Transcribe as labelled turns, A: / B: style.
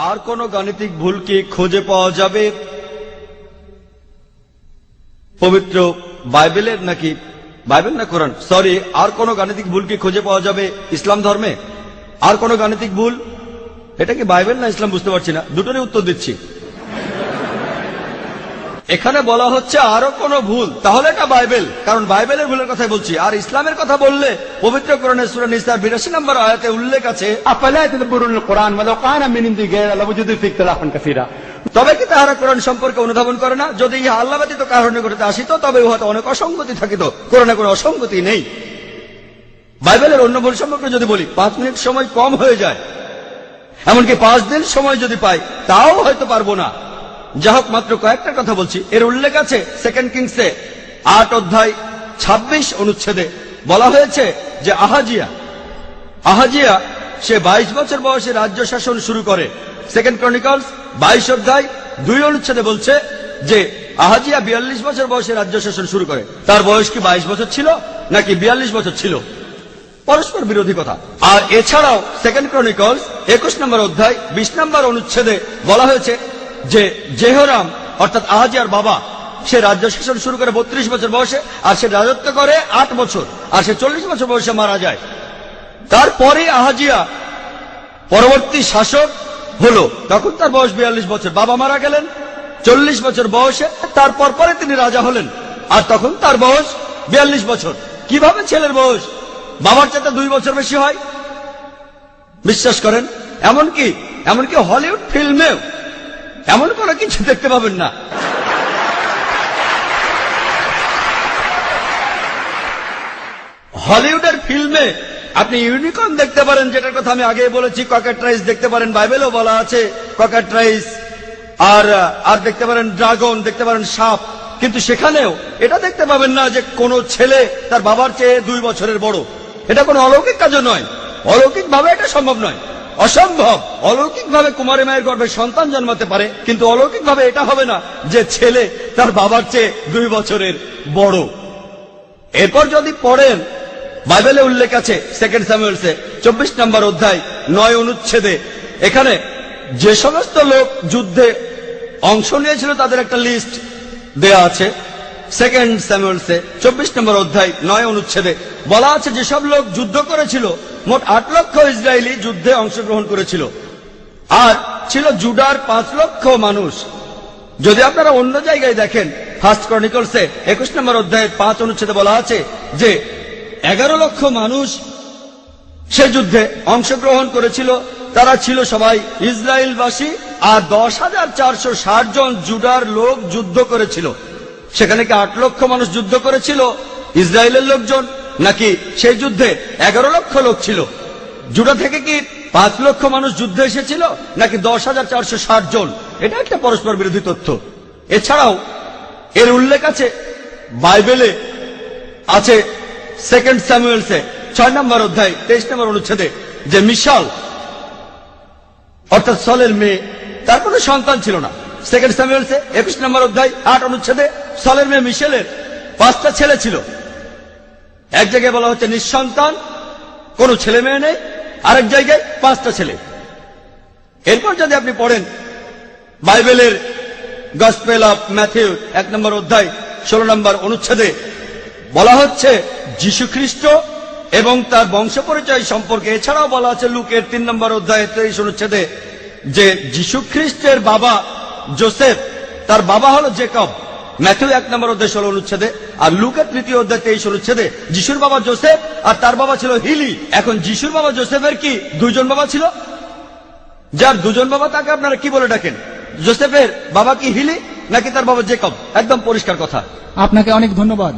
A: আর কোন গাণিতিক ভুল কি খুঁজে পাওয়া যাবে পবিত্র বাইবেলের, নাকি বাইবেল না কোরআন, সরি, আর কোন গাণিতিক ভুল কি খুঁজে পাওয়া যাবে ইসলাম ধর্মে? আর কোন গাণিতিক ভুল? এটা কি বাইবেল না ইসলাম বুঝতে পারছি না, দুটোরই উত্তর দিচ্ছি। এখানে বলা হচ্ছে আরো কোন ভুল, তাহলে এটা বাইবেল, কারণ বাইবেলের ভুলের কথাই বলছি। আর ইসলামের কথা বললে পবিত্র কোরআনের সূরা নিসার 82 নম্বর আয়াতে উল্লেখ আছে,
B: أفلا يتدبرون القرآن ولو كان من عند غير الله لوجدوا فيه اختلافا كثيرا।
A: তবে কি তাহারা কোরআন সম্পর্কে অনুধাবন করে না? যদি ইহা আল্লাহ ব্যতীত কারণে নিকটে আসিত তবে উহাতে অনেক অসঙ্গতি থাকিত। কোরআনে কোনো অসঙ্গতি নেই। বাইবেলের অন্য ভুল সম্পর্কে যদি বলি, 5 মিনিট সময় কম হয়ে যায়, এমনকি 5 দিন সময় যদি পাই তাও হয়তো পারবো না। যা হোক, মাত্র কয়েকটা কথা বলছি। এর উল্লেখ আছে 2 কিংসে 8 অধ্যায় 26 অনুচ্ছেদে। বলা হয়েছে যে আহাজিয়া সে 22 বছর বয়সে রাজ্য শাসন শুরু করে। 2 ক্রনিকলস 22 অধ্যায় 2 অনুচ্ছেদে বলছে যে আহাজিয়া 42 বছর বয়সে রাজ্য শাসন শুরু করে। তার বয়স কি 22 বছর ছিল নাকি 42 বছর ছিল? পরস্পর বিরোধী কথা। আর এছাড়াও 2 ক্রনিকলস 21 নম্বর অধ্যায় 20 নম্বর অনুচ্ছেদে বলা হয়েছে যে জেহরাম অর্থাৎ আহাজিয়ার বাবা, সে রাজ্য শাসন শুরু করে 32 বছর বয়সে, আর সে রাজত্ব করে 8 বছর, আর সে 40 বছর বয়সে মারা যায়। তারপরে আহাজিয়া পরবর্তী শাসক হলো, তখন তার বয়স 42 বছর। বাবা মারা গেলেন 40 বছর বয়সে, তারপর পরে তিনি রাজা হলেন, আর তখন তার বয়স 42 বছর। কিভাবে ছেলের বয়স বাবার চাইতে 2 বছর বেশি হয়? বিশ্বাস করেন, এমনকি হলিউড ফিল্মেও এমন কোনো কিছু দেখতে পাবেন না। হলিউডের ফিল্মে আপনি ইউনিকর্ন দেখতে পারেন, যেটার কথা আমি আগে বলেছি। ককেট্রাইস দেখতে পারেন, বাইবেলও বলা আছে ককেট্রাইস। আর দেখতে পারেন ড্রাগন, দেখতে পারেন সাপ। কিন্তু সেখানেও এটা দেখতে পাবেন না যে কোন ছেলে তার বাবার চেয়ে 2 বছরের বড়। এটা কোনো অলৌকিক কাজও নয়। অলৌকিক ভাবে এটা সম্ভব নয়, অসম্ভব। অলৌকিক ভাবে কুমারী মায়ের গর্ভে সন্তান জন্মাতে পারে, কিন্তু অলৌকিক ভাবে এটা হবে না যে ছেলে তার বাবার চেয়ে 2 বছরের বড়। এরপর যদি পড়েন, বাইবেলে উল্লেখ আছে 2 স্যামুয়েলসে 24 নম্বর অধ্যায় 9 অনুচ্ছেদে, এখানে যে সমস্ত লোক যুদ্ধে অংশ নিয়েছিল তাদের একটা লিস্ট দেয়া আছে। 2 স্যামুয়েলসে 24 নম্বর অধ্যায় 9 অনুচ্ছেদে বলা আছে যেসব লোক যুদ্ধ করেছিল, মোট 8 লক্ষ ইসরায়েলি যুদ্ধে অংশগ্রহণ করেছিল, আর ছিল জুডার 5 লক্ষ মানুষ। যদি আপনারা অন্য জায়গায় দেখেন, 1 ক্রনিকলসে 21 নম্বর অধ্যায়ের 5 অনুচ্ছেদে বলা আছে যে 11 লক্ষ মানুষ সে যুদ্ধে অংশগ্রহণ করেছিল। তারা ছিল সবাই ইসরায়েলবাসী, আর 10,460 জন জুডার লোক যুদ্ধ করেছিল। সেখানে কি 8 লক্ষ মানুষ যুদ্ধ করেছিল ইসরায়েলের লোকজন, নাকি সেই যুদ্ধে 11 লক্ষ লোক ছিল? জুডা থেকে কি 5 লক্ষ মানুষ যুদ্ধে এসেছিল, নাকি 10,460 জন? এটা একটা পরস্পর বিরোধী তথ্য। এছাড়াও এর উল্লেখ আছে বাইবেলে আছে 2 স্যামুয়েলসে 6 নম্বর অধ্যায় 23 নম্বর অনুচ্ছেদে যে মিশাল অর্থাৎ সলের মেয়ে, তার কোনো সন্তান ছিল না। 2 স্যামুয়েলসে 21 নম্বর অধ্যায় 8 অনুচ্ছেদে সলের মেয়ে মিশেলের 5টা ছেলে ছিল। এক জায়গায় বলা হচ্ছে নিঃসন্তান, কোনো ছেলে মেয়ে নেই, আরেক জায়গায় 5টা ছেলে। এরপর যদি আপনি পড়েন বাইবেলের গসপেল অফ ম্যাথিউ 1 নম্বর অধ্যায় 16 নম্বর অনুচ্ছেদে বলা হচ্ছে যীশু খ্রিস্ট এবং তার বংশ পরিচয় সম্পর্কে। এছাড়াও বলা আছে লুকের 3 নম্বর অধ্যায় 23 অনুচ্ছেদে যে যীশু খ্রিস্টের বাবা যোসেফ, তার বাবা হলো জেকব। ম্যাথিউ 1 নম্বর অধ্যায় 16 অনুচ্ছেদে, আর লুকের 3 অধ্যায় 23 অনুচ্ছেদে যিশুর বাবা যোসেফ আর তার বাবা ছিল হিলি। এখন যিশুর বাবা যোসেফের কি 2 জন বাবা ছিল? যার 2 জন বাবা তাকে আপনারা কি বলে ডাকেন? যোসেফের বাবা কি হিলি নাকি তার বাবা জেকব? একদম পরিষ্কার কথা।
C: আপনাকে অনেক ধন্যবাদ।